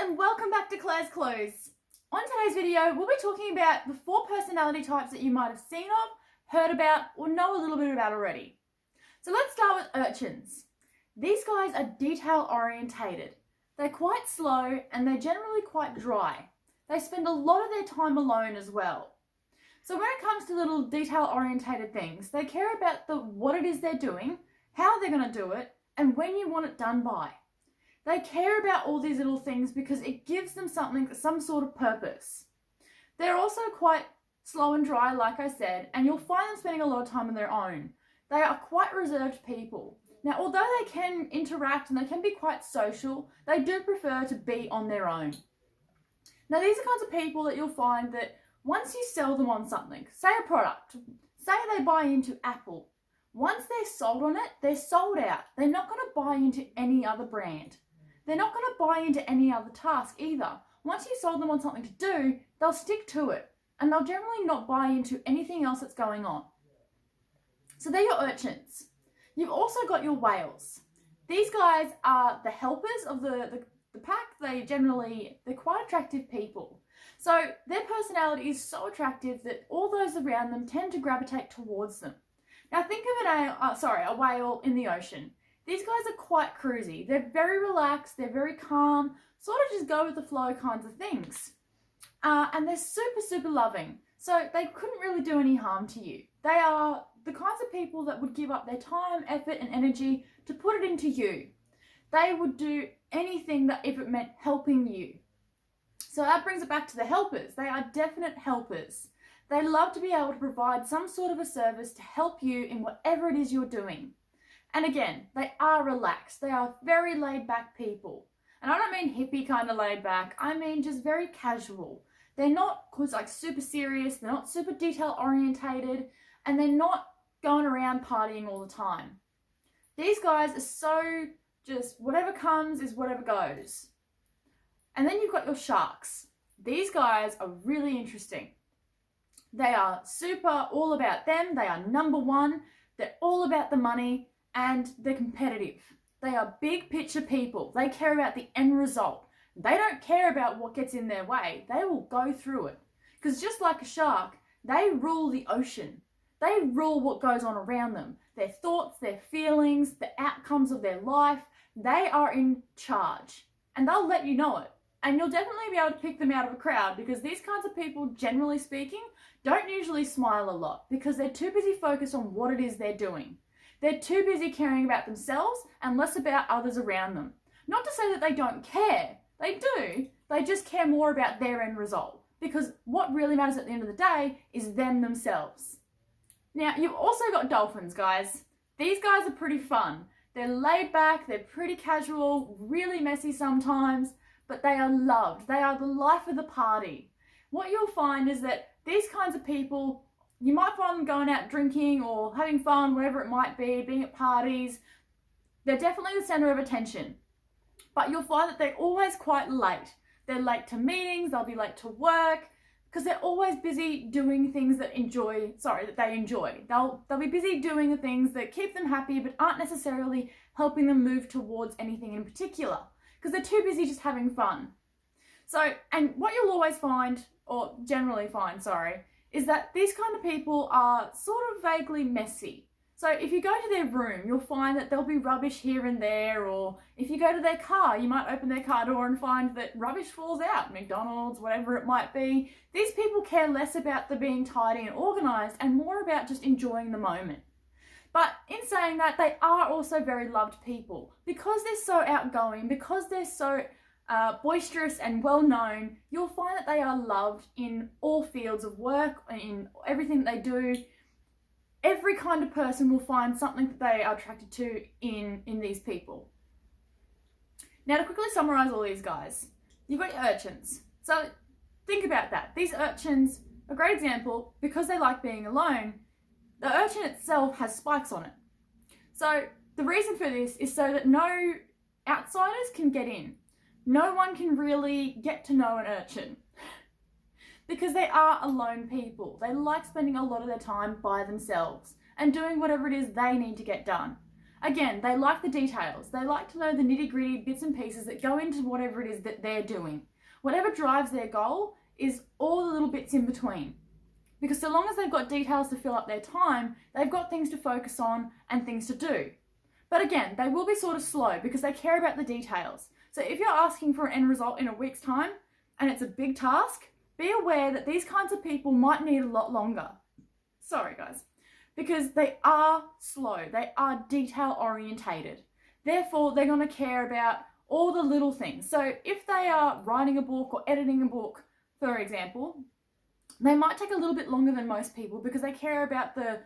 and welcome back to Claire's Clues. On today's video, we'll be talking about the 4 personality types that you might have seen of, heard about, or know a little bit about already. So let's start with urchins. These guys are detail orientated. They're quite slow and they're generally quite dry. They spend a lot of their time alone as well. So when it comes to little detail orientated things, they care about what it is they're doing, how they're going to do it, and when you want it done by. They care about all these little things because it gives them some sort of purpose. They're also quite slow and dry, like I said, and you'll find them spending a lot of time on their own. They are quite reserved people. Now, although they can interact and they can be quite social, they do prefer to be on their own. Now, these are kinds of people that you'll find that once you sell them on something, say a product, say they buy into Apple, once they're sold on it, they're sold out. They're not going to buy into any other brand. They're not going to buy into any other task either. Once you sold them on something to do, they'll stick to it. And they'll generally not buy into anything else that's going on. So they're your urchins. You've also got your whales. These guys are the helpers of the pack. They're quite attractive people. So their personality is so attractive that all those around them tend to gravitate towards them. Now think of a whale in the ocean. These guys are quite cruisy. They're very relaxed, they're very calm, sort of just go with the flow kinds of things. And they're super, super loving. So they couldn't really do any harm to you. They are the kinds of people that would give up their time, effort and energy to put it into you. They would do anything that if it meant helping you. So that brings it back to the helpers. They are definite helpers. They love to be able to provide some sort of a service to help you in whatever it is you're doing. And again, they are relaxed. They are very laid back people. And I don't mean hippie kind of laid back. I mean just very casual. They're not super serious. They're not super detail orientated. And they're not going around partying all the time. These guys are so just whatever comes is whatever goes. And then you've got your sharks. These guys are really interesting. They are super all about them. They are number one. They're all about the money. And they're competitive. They are big picture people. They care about the end result. They don't care about what gets in their way. They will go through it. Because just like a shark, they rule the ocean. They rule what goes on around them. Their thoughts, their feelings, the outcomes of their life. They are in charge. And they'll let you know it. And you'll definitely be able to pick them out of a crowd because these kinds of people, generally speaking, don't usually smile a lot because they're too busy focused on what it is they're doing. They're too busy caring about themselves and less about others around them. Not to say that they don't care. They do. They just care more about their end result. Because what really matters at the end of the day is them themselves. Now, you've also got dolphins, guys. These guys are pretty fun. They're laid back, they're pretty casual, really messy sometimes, but they are loved. They are the life of the party. What you'll find is that these kinds of people, you might find them going out drinking or having fun, whatever it might be, being at parties. They're definitely the centre of attention. But you'll find that they're always quite late. They're late to meetings, they'll be late to work, because they're always busy doing things that they enjoy. They'll be busy doing the things that keep them happy, but aren't necessarily helping them move towards anything in particular, because they're too busy just having fun. So, and what you'll always find, or generally find, is that these kind of people are sort of vaguely messy. So if you go to their room, you'll find that there'll be rubbish here and there, or if you go to their car, you might open their car door and find that rubbish falls out, McDonald's, whatever it might be. These people care less about the being tidy and organised and more about just enjoying the moment. But in saying that, they are also very loved people. Because they're so outgoing, because they're so boisterous and well known, you'll find that they are loved in all fields of work, in everything that they do. Every kind of person will find something that they are attracted to in these people. Now, to quickly summarise all these guys, you've got your urchins. So think about that. These urchins, a great example, because they like being alone, the urchin itself has spikes on it. So the reason for this is so that no outsiders can get in. No one can really get to know an urchin because they are alone people. They like spending a lot of their time by themselves and doing whatever it is they need to get done. Again, they like the details. They like to know the nitty-gritty bits and pieces that go into whatever it is that they're doing. Whatever drives their goal is all the little bits in between. Because so long as they've got details to fill up their time, they've got things to focus on and things to do. But again, they will be sort of slow because they care about the details. So if you're asking for an end result in a week's time and it's a big task, be aware that these kinds of people might need a lot longer. Sorry guys. Because they are slow, they are detail orientated. Therefore, they're going to care about all the little things. So if they are writing a book or editing a book, for example, they might take a little bit longer than most people because they care about the,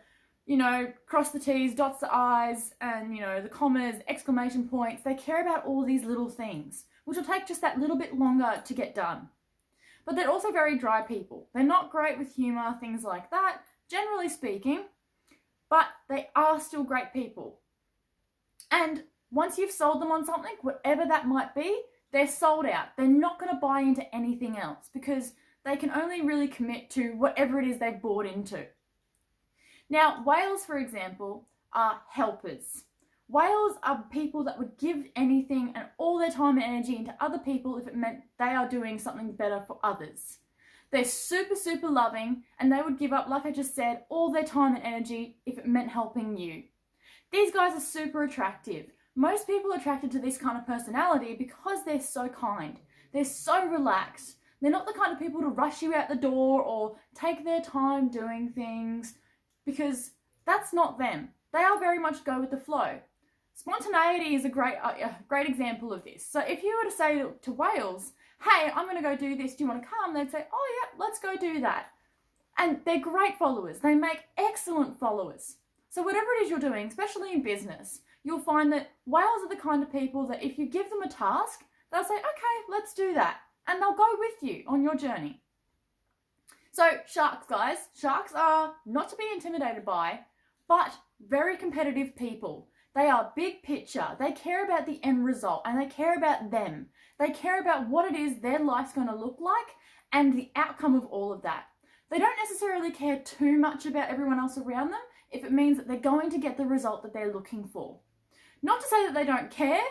cross the T's, dots the I's, and, the commas, exclamation points. They care about all these little things, which will take just that little bit longer to get done. But they're also very dry people. They're not great with humour, things like that, generally speaking, but they are still great people. And once you've sold them on something, whatever that might be, they're sold out. They're not going to buy into anything else because they can only really commit to whatever it is they've bought into. Now, whales, for example, are helpers. Whales are people that would give anything and all their time and energy into other people if it meant they are doing something better for others. They're super, super loving, and they would give up, like I just said, all their time and energy if it meant helping you. These guys are super attractive. Most people are attracted to this kind of personality because they're so kind. They're so relaxed. They're not the kind of people to rush you out the door or take their time doing things, because that's not them. They are very much go with the flow. Spontaneity is a great example of this. So if you were to say to whales, hey, I'm going to go do this, do you want to come? They'd say, oh yeah, let's go do that. And they're great followers. They make excellent followers. So whatever it is you're doing, especially in business, you'll find that whales are the kind of people that if you give them a task, they'll say, okay, let's do that. And they'll go with you on your journey. So sharks, guys. Sharks are not to be intimidated by, but very competitive people. They are big picture. They care about the end result and they care about them. They care about what it is their life's going to look like and the outcome of all of that. They don't necessarily care too much about everyone else around them if it means that they're going to get the result that they're looking for. Not to say that they don't care,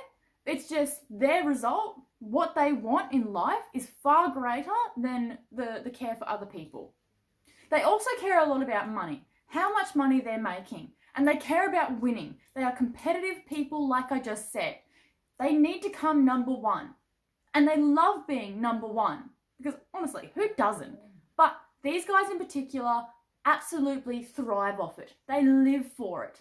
it's just their result, what they want in life, is far greater than the care for other people. They also care a lot about money, how much money they're making, and they care about winning. They are competitive people, like I just said. They need to come number one. And they love being number one, because honestly, who doesn't? But these guys in particular absolutely thrive off it. They live for it.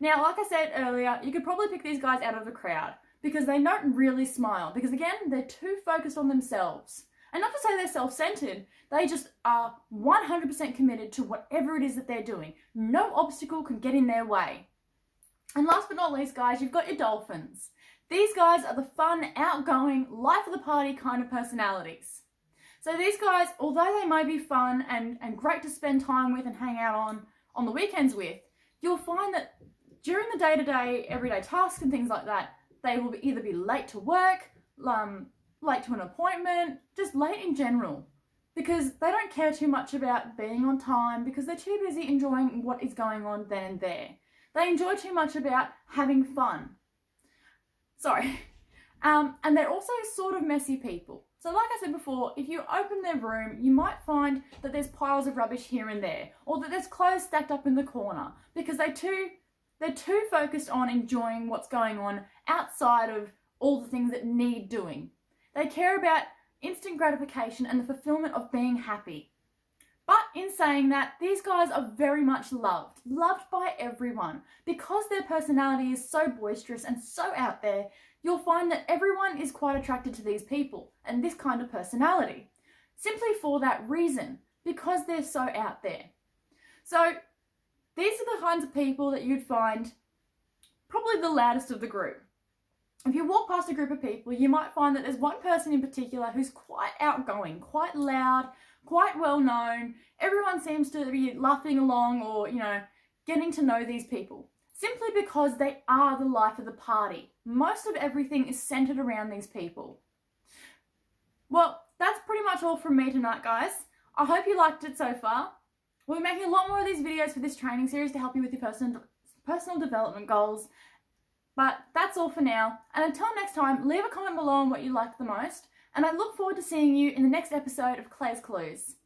Now, like I said earlier, you could probably pick these guys out of the crowd because they don't really smile, because again, they're too focused on themselves. And not to say they're self-centered, they just are 100% committed to whatever it is that they're doing. No obstacle can get in their way. And last but not least, guys, you've got your dolphins. These guys are the fun, outgoing, life of the party kind of personalities. So these guys, although they may be fun and great to spend time with and hang out on the weekends with, you'll find that during the day-to-day, everyday tasks and things like that, they will either be late to work, late to an appointment, just late in general, because they don't care too much about being on time because they're too busy enjoying what is going on then and there. They enjoy too much about having fun. Sorry. And they're also sort of messy people. So like I said before, if you open their room, you might find that there's piles of rubbish here and there, or that there's clothes stacked up in the corner, because they're too focused on enjoying what's going on outside of all the things that need doing. They care about instant gratification and the fulfillment of being happy. But in saying that, these guys are very much loved by everyone. Because their personality is so boisterous and so out there, you'll find that everyone is quite attracted to these people and this kind of personality, simply for that reason, because they're so out there. So these are the kinds of people that you'd find probably the loudest of the group. If you walk past a group of people, you might find that there's one person in particular who's quite outgoing, quite loud, quite well known. Everyone seems to be laughing along or, getting to know these people, simply because they are the life of the party. Most of everything is centered around these people. Well, that's pretty much all from me tonight, guys. I hope you liked it so far. We'll be making a lot more of these videos for this training series to help you with your personal development goals. But that's all for now, and until next time, leave a comment below on what you liked the most, and I look forward to seeing you in the next episode of Clay's Clues.